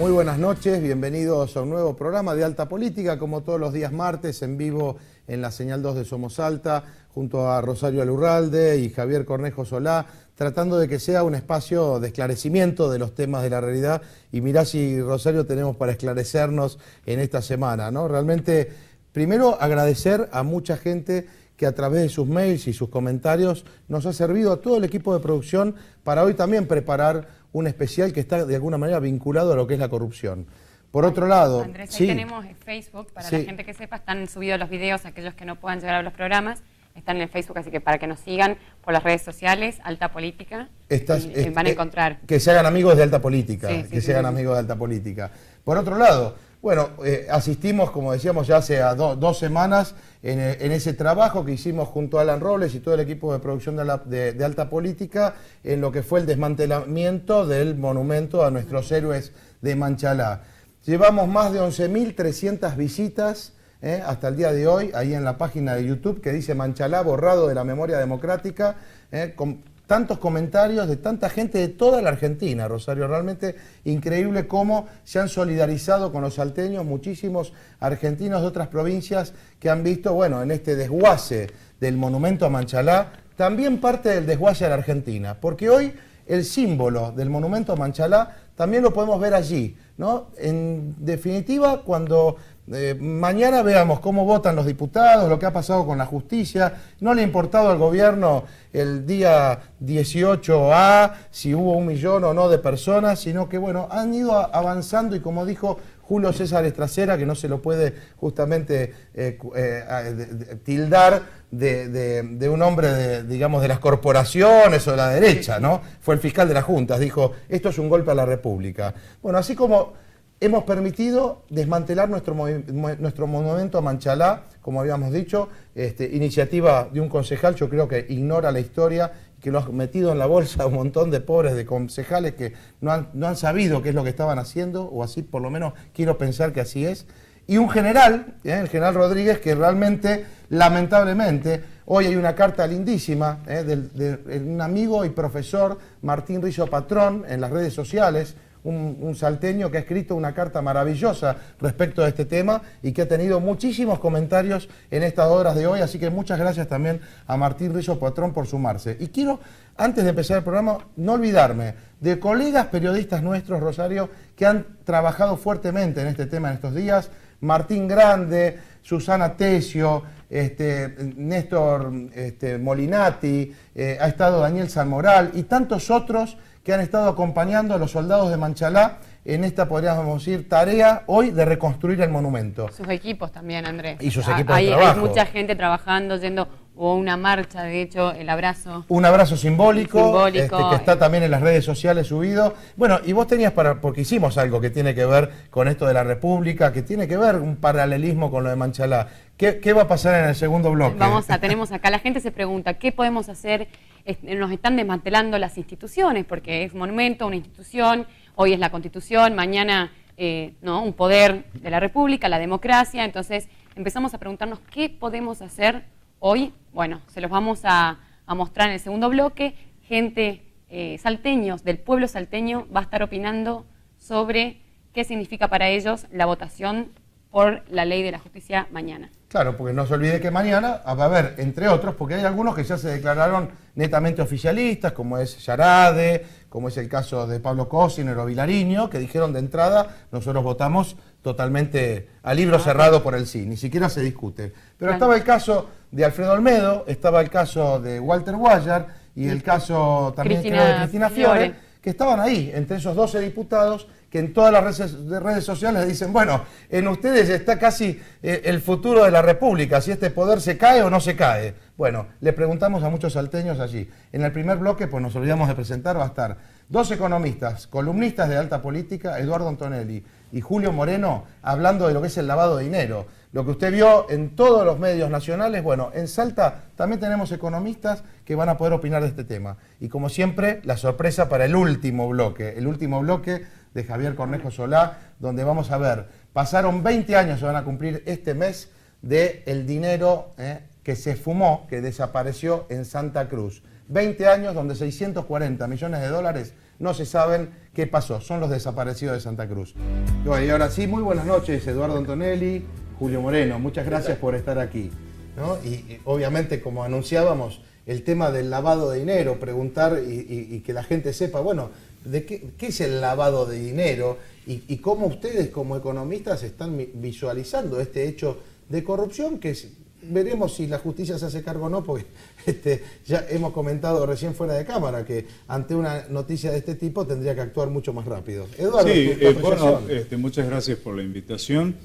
Muy buenas noches, bienvenidos a un nuevo programa de Alta Política, como todos los días martes, en vivo en la señal 2 de Somos Alta, junto a Rosario Alurralde y Javier Cornejo Solá, tratando de que sea un espacio de esclarecimiento de los temas de la realidad. Y mirá si, Rosario, tenemos para esclarecernos en esta semana, ¿no? Realmente, primero agradecer a mucha gente que a través de sus mails y sus comentarios nos ha servido a todo el equipo de producción para hoy también preparar un especial que está de alguna manera vinculado a lo que es la corrupción. Por otro lado... Andrés, ahí tenemos Facebook, para la gente que sepa, están subidos los videos, aquellos que no puedan llegar a los programas, están en el Facebook, así que para que nos sigan por las redes sociales, Alta Política, van a encontrar. Que se hagan amigos de Alta Política, se hagan amigos de Alta Política. Por otro lado, bueno, asistimos, como decíamos ya hace dos semanas, en ese trabajo que hicimos junto a Alan Robles y todo el equipo de producción de Alta Política, en lo que fue el desmantelamiento del monumento a nuestros héroes de Manchalá. Llevamos más de 11.300 visitas hasta el día de hoy, ahí en la página de YouTube que dice Manchalá borrado de la memoria democrática, con tantos comentarios de tanta gente de toda la Argentina, Rosario. Realmente increíble cómo se han solidarizado con los salteños muchísimos argentinos de otras provincias que han visto, bueno, en este desguace del monumento a Manchalá, también parte del desguace a la Argentina, porque hoy el símbolo del monumento a Manchalá también lo podemos ver allí, ¿no? En definitiva, cuando mañana veamos cómo votan los diputados, lo que ha pasado con la justicia, no le ha importado al gobierno el día 18A, si hubo 1 millón o no de personas, sino que, bueno, han ido avanzando y, como dijo Julio César Estracera, que no se lo puede justamente tildar de un hombre, digamos, de las corporaciones o de la derecha, ¿no? Fue el fiscal de las juntas, dijo, esto es un golpe a la República. Bueno, así como hemos permitido desmantelar nuestro monumento a Manchalá, como habíamos dicho, iniciativa de un concejal, yo creo que ignora la historia, que lo ha metido en la bolsa a un montón de pobres de concejales que no han sabido qué es lo que estaban haciendo, o así por lo menos quiero pensar que así es. Y un general, el general Rodríguez, que realmente, lamentablemente, hoy hay una carta lindísima de un amigo y profesor, Martín Rizzo Patrón, en las redes sociales, un salteño que ha escrito una carta maravillosa respecto a este tema y que ha tenido muchísimos comentarios en estas horas de hoy, así que muchas gracias también a Martín Rizzo Patrón por sumarse. Y quiero, antes de empezar el programa, no olvidarme de colegas periodistas nuestros, Rosario, que han trabajado fuertemente en este tema en estos días: Martín Grande, Susana Tesio, Néstor Molinati, ha estado Daniel Sanmoral y tantos otros que han estado acompañando a los soldados de Manchalá en esta, podríamos decir, tarea hoy de reconstruir el monumento. Sus equipos también, Andrés. Y sus equipos de trabajo. Hay mucha gente trabajando, hubo una marcha, de hecho, el abrazo. Un abrazo simbólico. Que está también en las redes sociales subido. Bueno, y vos tenías, porque hicimos algo que tiene que ver con esto de la República, que tiene que ver un paralelismo con lo de Manchalá. ¿Qué va a pasar en el segundo bloque? Tenemos acá, la gente se pregunta, ¿qué podemos hacer? Nos están desmantelando las instituciones, porque es monumento, una institución, hoy es la Constitución, mañana un poder de la República, la democracia. Entonces empezamos a preguntarnos qué podemos hacer hoy. Bueno, se los vamos a mostrar en el segundo bloque. Gente, salteños, del pueblo salteño, va a estar opinando sobre qué significa para ellos la votación por la ley de la justicia mañana. Claro, porque no se olvide que mañana va a haber, entre otros, porque hay algunos que ya se declararon netamente oficialistas, como es Yarade, como es el caso de Pablo Cosiner o Vilariño, que dijeron de entrada, nosotros votamos totalmente a libro cerrado por el sí, ni siquiera se discute. Pero estaba el caso de Alfredo Olmedo, estaba el caso de Walter Guayar y el caso también creo de Cristina Fiore, que estaban ahí, entre esos 12 diputados, que en todas las redes sociales dicen, bueno, en ustedes está casi el futuro de la República, si este poder se cae o no se cae. Bueno, le preguntamos a muchos salteños allí. En el primer bloque, pues nos olvidamos de presentar, va a estar 2 economistas, columnistas de Alta Política, Eduardo Antonelli y Julio Moreno, hablando de lo que es el lavado de dinero. Lo que usted vio en todos los medios nacionales, bueno, en Salta también tenemos economistas que van a poder opinar de este tema. Y como siempre, la sorpresa para el último bloque de Javier Cornejo Solá, donde vamos a ver, pasaron 20 años, se van a cumplir este mes, del dinero que se fumó, que desapareció en Santa Cruz. 20 años donde 640 millones de dólares no se saben qué pasó, son los desaparecidos de Santa Cruz. Bueno, y ahora sí, muy buenas noches, Eduardo Antonelli, Julio Moreno, muchas gracias por estar aquí, ¿no? Y obviamente, como anunciábamos, el tema del lavado de dinero, preguntar y que la gente sepa, bueno, ¿qué es el lavado de dinero? Y cómo ustedes como economistas están visualizando este hecho de corrupción, que veremos si la justicia se hace cargo o no, porque ya hemos comentado recién fuera de cámara que ante una noticia de este tipo tendría que actuar mucho más rápido. Eduardo, sí, bueno, muchas gracias por la invitación.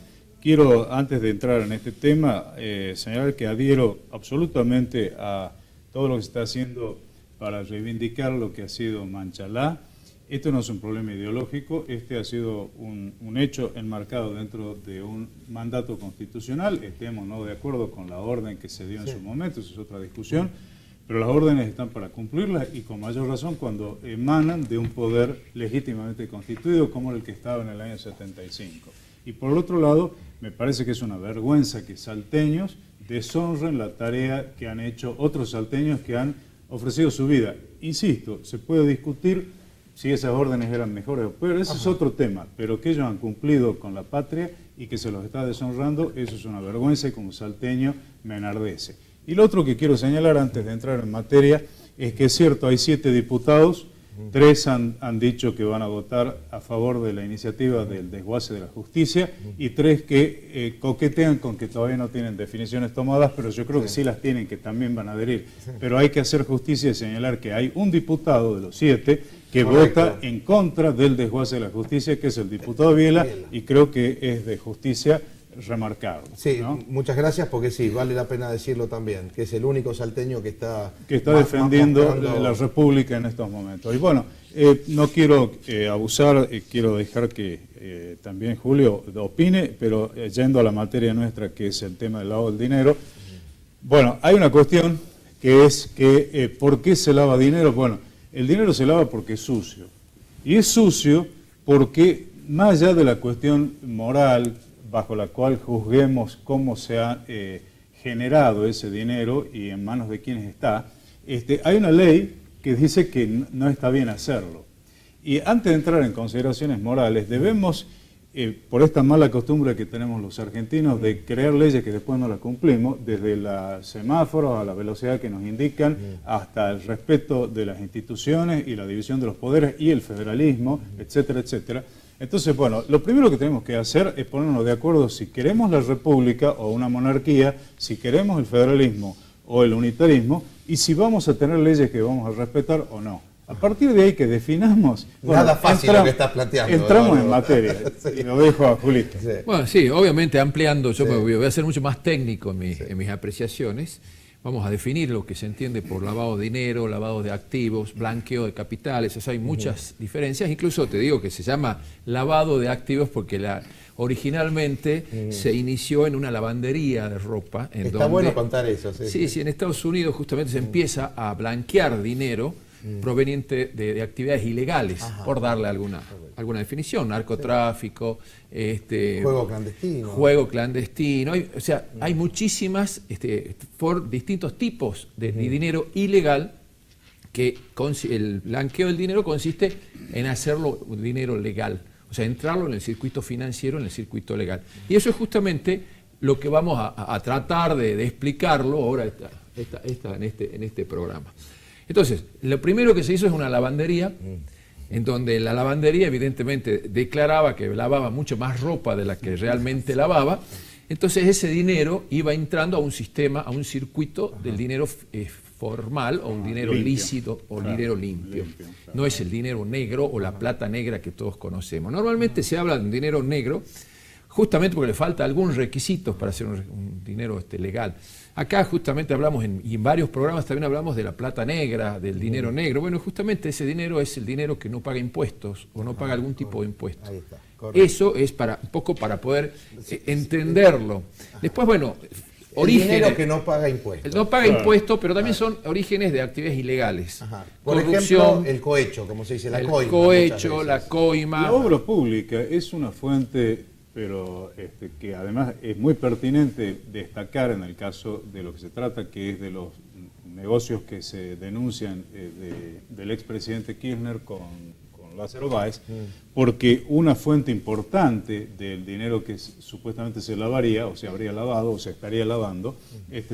Quiero, antes de entrar en este tema, señalar que adhiero absolutamente a todo lo que se está haciendo para reivindicar lo que ha sido Manchalá. Esto no es un problema ideológico, este ha sido un hecho enmarcado dentro de un mandato constitucional. Estemos no de acuerdo con la orden que se dio en su momento, esa es otra discusión, pero las órdenes están para cumplirlas y con mayor razón cuando emanan de un poder legítimamente constituido como el que estaba en el año 75. Y por el otro lado, me parece que es una vergüenza que salteños deshonren la tarea que han hecho otros salteños que han ofrecido su vida. Insisto, se puede discutir si esas órdenes eran mejores o peores, ese es otro tema, pero que ellos han cumplido con la patria y que se los está deshonrando, eso es una vergüenza y como salteño me enardece. Y lo otro que quiero señalar antes de entrar en materia es que es cierto, hay 7 diputados, 3 han dicho que van a votar a favor de la iniciativa del desguace de la justicia y 3 que coquetean con que todavía no tienen definiciones tomadas, pero yo creo que sí las tienen, que también van a adherir. Pero hay que hacer justicia y señalar que hay un diputado de los 7 que vota en contra del desguace de la justicia, que es el diputado Viela, y creo que es de justicia remarcarlo. Sí, ¿no? muchas gracias, porque sí, vale la pena decirlo también, que es el único salteño que está defendiendo mostrando la República en estos momentos. Y bueno, no quiero abusar, quiero dejar que también Julio opine, pero yendo a la materia nuestra, que es el tema del lavado del dinero. Bueno, hay una cuestión que es que ¿por qué se lava dinero? Bueno, el dinero se lava porque es sucio. Y es sucio porque, más allá de la cuestión moral, bajo la cual juzguemos cómo se ha generado ese dinero y en manos de quiénes está, hay una ley que dice que no está bien hacerlo. Y antes de entrar en consideraciones morales, debemos, por esta mala costumbre que tenemos los argentinos de crear leyes que después no las cumplimos, desde los semáforos a la velocidad que nos indican, hasta el respeto de las instituciones y la división de los poderes y el federalismo, etcétera, etcétera. Entonces, bueno, lo primero que tenemos que hacer es ponernos de acuerdo si queremos la república o una monarquía, si queremos el federalismo o el unitarismo, y si vamos a tener leyes que vamos a respetar o no. A partir de ahí que definamos... Nada fácil lo que estás planteando. Entramos en materia, sí. Y lo dejo a Julito. Sí. Bueno, sí, obviamente ampliando, yo me voy a ser mucho más técnico en mis apreciaciones. Vamos a definir lo que se entiende por lavado de dinero, lavado de activos, blanqueo de capitales. Hay muchas diferencias. Incluso te digo que se llama lavado de activos porque originalmente se inició en una lavandería de ropa. Está bueno contar eso. Sí, en Estados Unidos justamente se empieza a blanquear dinero proveniente de actividades ilegales, por darle alguna definición, narcotráfico, juego clandestino, hay muchísimas, por distintos tipos de dinero ilegal, que el blanqueo del dinero consiste en hacerlo dinero legal, o sea, entrarlo en el circuito financiero, en el circuito legal. Y eso es justamente lo que vamos a tratar de explicarlo ahora en este programa. Entonces, lo primero que se hizo es una lavandería, en donde la lavandería evidentemente declaraba que lavaba mucho más ropa de la que realmente lavaba. Entonces ese dinero iba entrando a un sistema, a un circuito del dinero formal o un dinero limpio, lícito o dinero limpio. No es el dinero negro o la plata negra que todos conocemos. Normalmente se habla de un dinero negro justamente porque le falta algún requisito para hacer un dinero legal. Acá justamente hablamos, y en varios programas también hablamos de la plata negra, del dinero negro. Bueno, justamente ese dinero es el dinero que no paga impuestos o no paga algún tipo de impuestos. Ahí está, eso es un poco para poder entenderlo. Después, bueno, orígenes. El dinero que no paga impuestos. No paga impuestos, pero también son orígenes de actividades ilegales. Por ejemplo, el cohecho, como se dice, la coima. El cohecho, la coima. La obra pública es una fuente, pero que además es muy pertinente destacar en el caso de lo que se trata, que es de los negocios que se denuncian del expresidente Kirchner con Lázaro Báez, porque una fuente importante del dinero que supuestamente se lavaría, o se habría lavado, o se estaría lavando,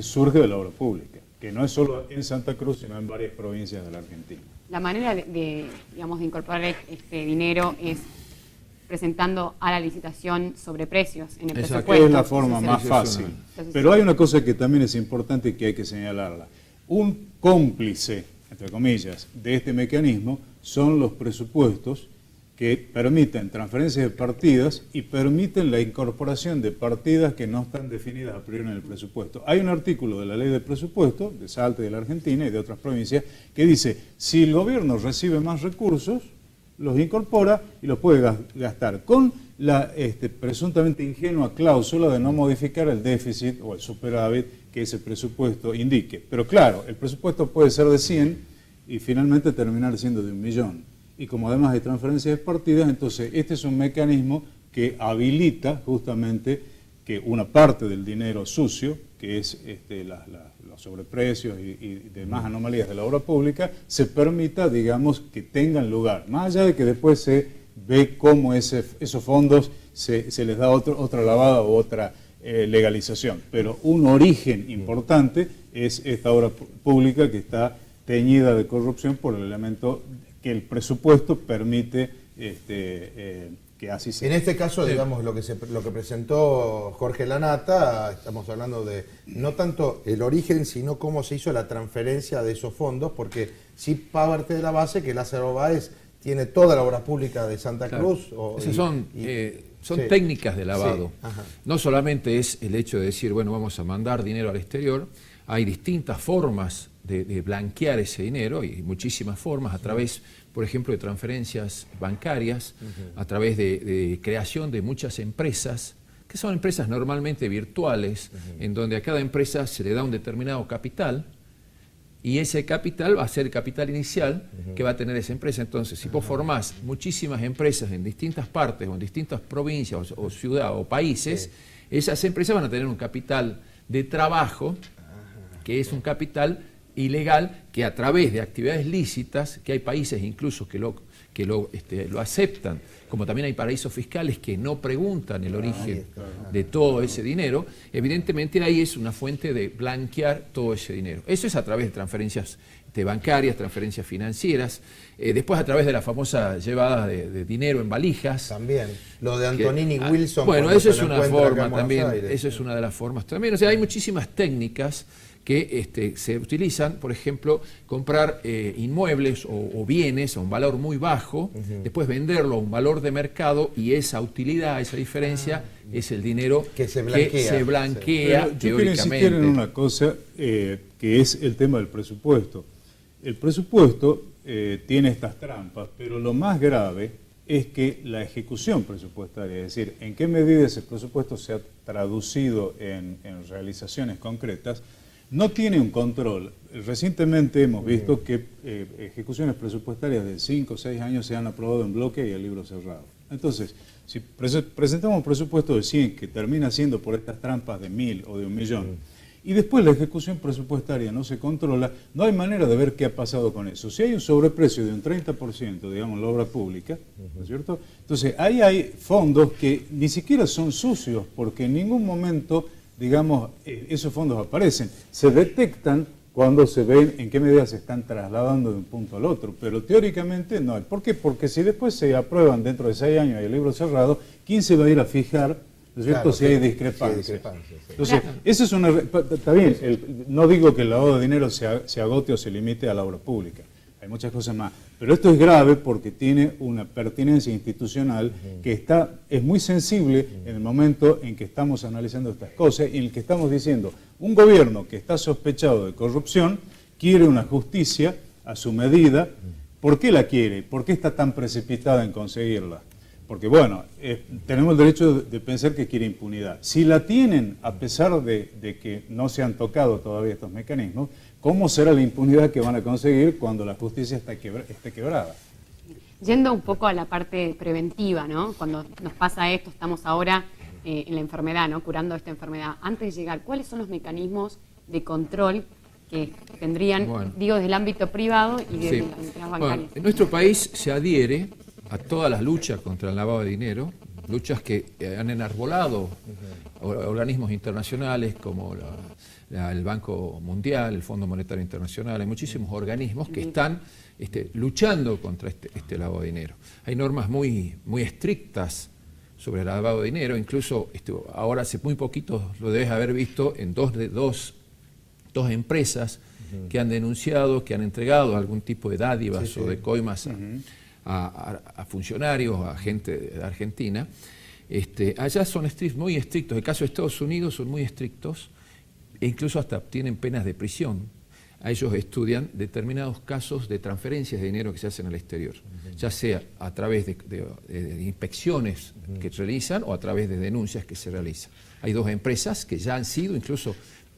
surge de la obra pública, que no es solo en Santa Cruz, sino en varias provincias de la Argentina. La manera digamos, de incorporar este dinero es presentando a la licitación sobreprecios en el Exacto. presupuesto. Es la forma más fácil. Pero hay una cosa que también es importante y que hay que señalarla. Un cómplice, entre comillas, de este mecanismo son los presupuestos que permiten transferencias de partidas y permiten la incorporación de partidas que no están definidas a priori en el presupuesto. Hay un artículo de la Ley de Presupuesto, de Salta y de la Argentina y de otras provincias, que dice, si el gobierno recibe más recursos, los incorpora y los puede gastar, con la presuntamente ingenua cláusula de no modificar el déficit o el superávit que ese presupuesto indique. Pero claro, el presupuesto puede ser de 100 y finalmente terminar siendo de 1.000.000. Y como además hay transferencias de partidas, entonces este es un mecanismo que habilita justamente que una parte del dinero sucio, que es los sobreprecios y demás anomalías de la obra pública, se permita, digamos, que tengan lugar. Más allá de que después se ve cómo esos fondos se les da otra lavada o otra legalización. Pero un origen importante es esta obra pública que está teñida de corrupción por el elemento que el presupuesto permite que así sea. En este caso, digamos, lo que presentó Jorge Lanata, estamos hablando de no tanto el origen, sino cómo se hizo la transferencia de esos fondos, porque sí parte de la base que Lázaro Báez tiene toda la obra pública de Santa Cruz. Esas son técnicas de lavado. Sí, no solamente es el hecho de decir, bueno, vamos a mandar dinero al exterior, hay distintas formas de blanquear ese dinero y muchísimas formas a través, por ejemplo, de transferencias bancarias, a través de creación de muchas empresas, que son empresas normalmente virtuales, en donde a cada empresa se le da un determinado capital y ese capital va a ser el capital inicial que va a tener esa empresa. Entonces, si vos formás muchísimas empresas en distintas partes o en distintas provincias o ciudades o países, esas empresas van a tener un capital de trabajo, que es un capital ilegal, que a través de actividades lícitas, que hay países incluso que lo aceptan, como también hay paraísos fiscales que no preguntan el origen de todo ese dinero, evidentemente ahí es una fuente de blanquear todo ese dinero. Eso es a través de transferencias bancarias, transferencias financieras, después a través de la famosa llevada de dinero en valijas. También, lo de Antonini Wilson. Bueno, eso es una forma también, eso es una de las formas también. O sea, hay muchísimas técnicas que se utilizan, por ejemplo, comprar inmuebles o bienes a un valor muy bajo, después venderlo a un valor de mercado y esa utilidad, esa diferencia, es el dinero que se blanquea Yo quiero insistir en una cosa que es el tema del presupuesto. El presupuesto tiene estas trampas, pero lo más grave es que la ejecución presupuestaria, es decir, en qué medida ese presupuesto se ha traducido en realizaciones concretas, no tiene un control. Recientemente hemos visto que ejecuciones presupuestarias de 5 o 6 años se han aprobado en bloque y a libro cerrado. Entonces, si presentamos un presupuesto de 100 que termina siendo por estas trampas de 1.000 o de 1.000.000, y después la ejecución presupuestaria no se controla, no hay manera de ver qué ha pasado con eso. Si hay un sobreprecio de un 30%, digamos, en la obra pública, ¿no es cierto? Entonces, ahí hay fondos que ni siquiera son sucios, porque en ningún momento, digamos, esos fondos aparecen. Se detectan cuando se ven en qué medida se están trasladando de un punto al otro, pero teóricamente no. ¿Por qué? Porque si después se aprueban dentro de 6 años y el libro cerrado, ¿quién se va a ir a fijar, ¿no es cierto?, si hay discrepancias? Entonces, eso es una... Está bien, no digo que el lavado de dinero se agote o se limite a la obra pública. Hay muchas cosas más. Pero esto es grave porque tiene una pertinencia institucional que es muy sensible en el momento en que estamos analizando estas cosas y en el que estamos diciendo, un gobierno que está sospechado de corrupción quiere una justicia a su medida. ¿Por qué la quiere? ¿Por qué está tan precipitada en conseguirla? Porque, bueno, tenemos el derecho de pensar que quiere impunidad. Si la tienen, a pesar de que no se han tocado todavía estos mecanismos, ¿cómo será la impunidad que van a conseguir cuando la justicia esté quebrada? Yendo un poco a la parte preventiva, ¿no? Cuando nos pasa esto, estamos ahora en la enfermedad, ¿no? Curando esta enfermedad. Antes de llegar, ¿cuáles son los mecanismos de control que tendrían, Bueno. digo, desde el ámbito privado y desde Sí. las entidades Bueno, bancarias. en nuestro país se adhiere a todas las luchas contra el lavado de dinero, luchas que han enarbolado organismos internacionales como el Banco Mundial, el Fondo Monetario Internacional. Hay muchísimos organismos que están luchando contra este lavado de dinero. Hay normas muy estrictas sobre el lavado de dinero, incluso ahora hace muy poquito lo debes haber visto en dos empresas que han denunciado, que han entregado algún tipo de dádivas o de coimas a funcionarios, a gente de Argentina. Allá son muy estrictos, en el caso de Estados Unidos son muy estrictos e incluso hasta tienen penas de prisión. A ellos estudian determinados casos de transferencias de dinero que se hacen al exterior, ya sea a través de inspecciones que realizan o a través de denuncias que se realizan. Hay dos empresas que ya han sido, incluso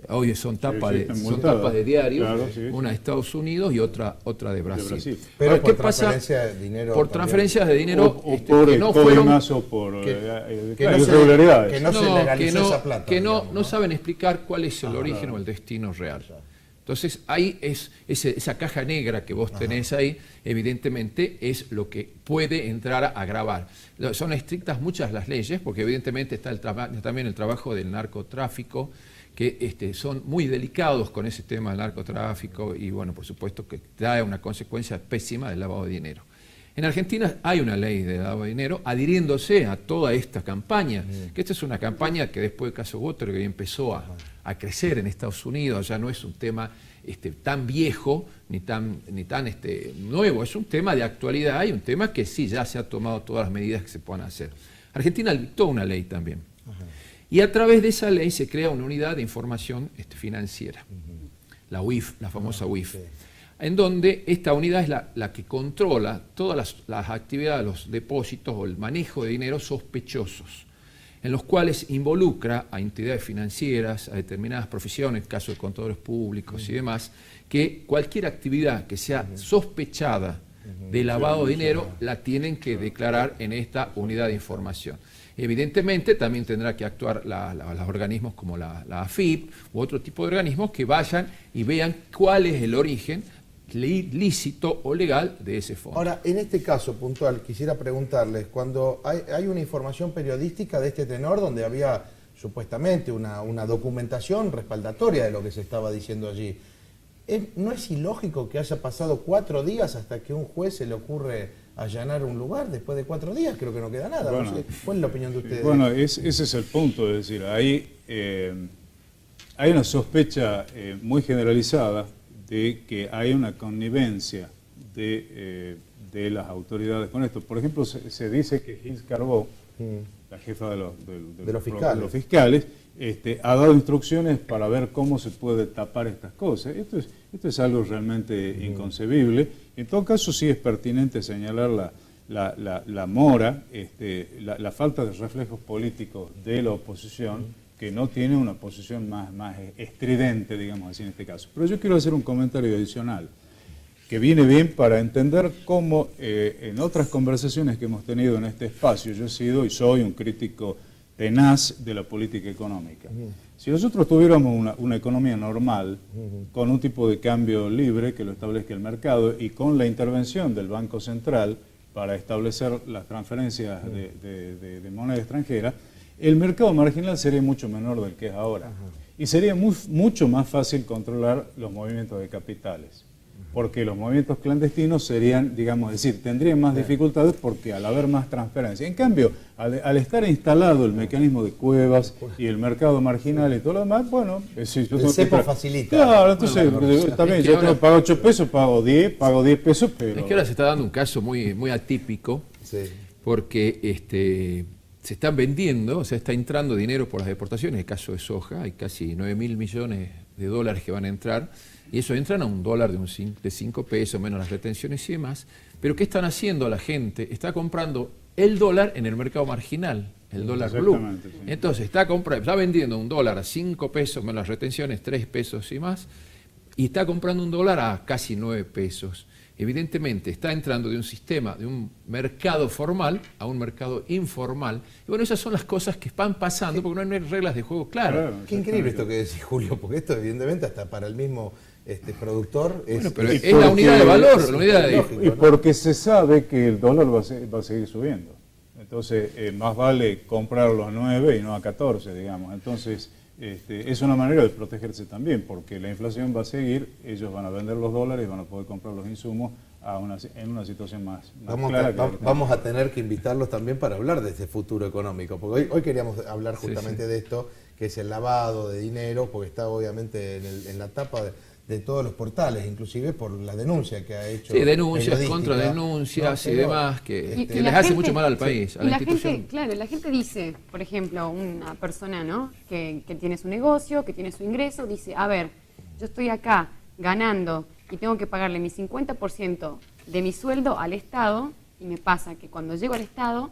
hoy son tapas de diario, claro, sí, una de Estados Unidos y otra de Brasil. Pero Ahora, por ¿qué pasa? transferencia de dinero Por también. transferencias de dinero o por que no fueron... coimas o por que irregularidades. que no se legalizó esa plata. que digamos, no saben explicar cuál es el origen o el destino real. Entonces, ahí esa caja negra que vos tenés ahí, evidentemente, es lo que puede entrar a agravar. Son estrictas muchas las leyes, porque evidentemente está también el trabajo del narcotráfico, que son muy delicados con ese tema del narcotráfico y, bueno, por supuesto que trae una consecuencia pésima del lavado de dinero. En Argentina hay una ley de lavado de dinero adhiriéndose a toda esta campaña, que esta es una campaña que después del caso Watergate empezó a crecer en Estados Unidos, ya no es un tema tan viejo ni tan nuevo, es un tema de actualidad y un tema que sí ya se ha tomado todas las medidas que se puedan hacer. Argentina dictó una ley también. Y a través de esa ley se crea una unidad de información financiera, la UIF, la famosa UIF, en donde esta unidad es la que controla todas las actividades, los depósitos o el manejo de dinero sospechosos, en los cuales involucra a entidades financieras, a determinadas profesiones, en el caso de contadores públicos y demás, que cualquier actividad que sea sospechada de lavado de dinero la tienen que declarar en esta unidad de información. Evidentemente también tendrá que actuar los organismos como la AFIP u otro tipo de organismos que vayan y vean cuál es el origen lícito o legal de ese fondo. Ahora, en este caso puntual, quisiera preguntarles, cuando hay una información periodística de este tenor donde había supuestamente una documentación respaldatoria de lo que se estaba diciendo allí, ¿no es ilógico que haya pasado 4 días hasta que a un juez se le ocurre allanar un lugar? Después de 4 días creo que no queda nada. Bueno, no sé, ¿cuál es la opinión de ustedes? Bueno, ese es el punto, es decir, hay una sospecha muy generalizada de que hay una connivencia de las autoridades con esto. Por ejemplo, se dice que Gilles Carbó, la jefa de los fiscales, ha dado instrucciones para ver cómo se puede tapar estas cosas. Esto es algo realmente inconcebible. En todo caso, sí es pertinente señalar la mora, la falta de reflejos políticos de la oposición, que no tiene una posición más estridente, digamos así, en este caso. Pero yo quiero hacer un comentario adicional, que viene bien para entender cómo en otras conversaciones que hemos tenido en este espacio, yo he sido y soy un crítico tenaz de la política económica. Si nosotros tuviéramos una economía normal, con un tipo de cambio libre que lo establezca el mercado y con la intervención del Banco Central para establecer las transferencias de moneda extranjera, el mercado marginal sería mucho menor del que es ahora. Y sería mucho más fácil controlar los movimientos de capitales. Porque los movimientos clandestinos serían, digamos, tendrían más dificultades porque al haber más transferencia. En cambio, al estar instalado el mecanismo de cuevas y el mercado marginal y todo lo demás, bueno, el cepo facilita. Claro, entonces también yo tengo que pagar 8 pesos, pago 10 pesos, pero... Es que ahora se está dando un caso muy atípico, porque se están vendiendo, o sea, está entrando dinero por las exportaciones, en el caso de soja, hay casi 9.000 millones de dólares que van a entrar, y eso entran a un dólar de 5 pesos, menos las retenciones y demás. Pero ¿qué están haciendo la gente? Está comprando el dólar en el mercado marginal, el dólar blue. Sí. Entonces está vendiendo un dólar a 5 pesos, menos las retenciones, 3 pesos y más, y está comprando un dólar a casi 9 pesos. Evidentemente está entrando de un sistema, de un mercado formal a un mercado informal. Y bueno, esas son las cosas que van pasando porque no hay reglas de juego claras. Qué increíble esto que decís, Julio, porque esto evidentemente hasta para el mismo productor. Bueno, pero y es la unidad de valor, la unidad de... lógico, Y ¿no? porque se sabe que el dólar va a seguir subiendo. Entonces, más vale comprarlo a 9 y no a 14, digamos. Entonces, es una manera de protegerse también, porque la inflación va a seguir, ellos van a vender los dólares y van a poder comprar los insumos en una situación más clara. Vamos a tener que invitarlos también para hablar de ese futuro económico, porque hoy queríamos hablar justamente de esto, que es el lavado de dinero, porque está obviamente en la tapa de todos los portales, inclusive por la denuncia que ha hecho. Sí, denuncias, periodística, contradenuncias, ¿no? y Pero, demás, que Y les la hace gente- mucho mal al país, a Y la la institución. gente, claro, la gente dice, por ejemplo, una persona, ¿no? que tiene su negocio, que tiene su ingreso, dice, a ver, yo estoy acá ganando y tengo que pagarle mi 50% de mi sueldo al Estado, y me pasa que cuando llego al Estado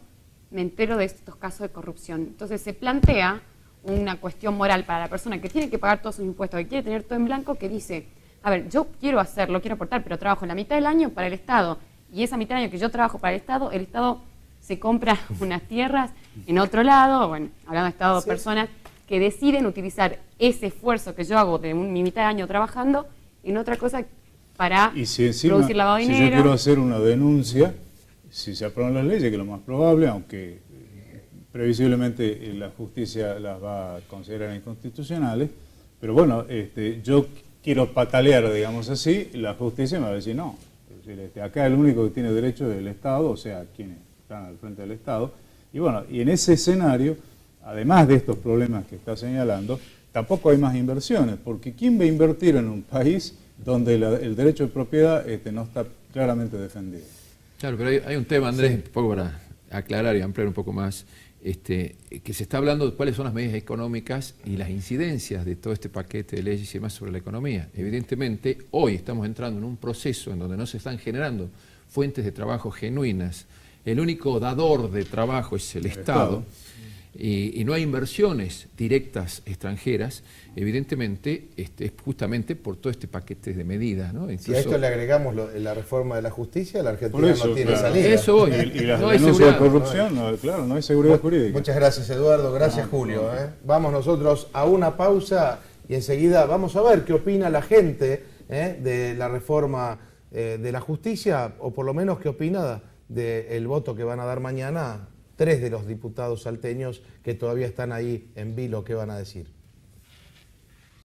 me entero de estos casos de corrupción. Entonces se plantea una cuestión moral para la persona que tiene que pagar todos sus impuestos, que quiere tener todo en blanco, que dice, a ver, yo quiero hacerlo, quiero aportar, pero trabajo la mitad del año para el Estado, y esa mitad del año que yo trabajo para el Estado se compra unas tierras en otro lado, bueno, hablando de Estado, Sí. personas que deciden utilizar ese esfuerzo que yo hago de mi mitad de año trabajando en otra cosa para Y si encima, producir lavado de si yo dinero. quiero hacer una denuncia, si se aprueban las leyes, que es lo más probable, aunque previsiblemente la justicia las va a considerar inconstitucionales, pero bueno, yo quiero patalear, digamos así, la justicia me va a decir no. Es decir, acá el único que tiene derecho es el Estado, o sea, quienes están al frente del Estado. Y bueno, y en ese escenario, además de estos problemas que está señalando, tampoco hay más inversiones, porque ¿quién va a invertir en un país donde el derecho de propiedad no está claramente defendido? Claro, pero hay un tema, Andrés, un poco para aclarar y ampliar un poco más, que se está hablando de cuáles son las medidas económicas y las incidencias de todo este paquete de leyes y demás sobre la economía. Evidentemente, hoy estamos entrando en un proceso en donde no se están generando fuentes de trabajo genuinas. El único dador de trabajo es el Estado. Y no hay inversiones directas extranjeras, evidentemente es justamente por todo este paquete de medidas, ¿no? Si Incluso, a esto le agregamos la reforma de la justicia, la Argentina Por eso, no tiene claro. salida. Eso voy. Y las No hay denuncias de seguridad. corrupción, claro, no hay seguridad jurídica. Muchas gracias, Eduardo. Gracias, Julio. Vamos nosotros a una pausa y enseguida vamos a ver qué opina la gente de la reforma de la justicia, o por lo menos qué opina del voto que van a dar mañana 3 de los diputados salteños que todavía están ahí en vilo, qué van a decir.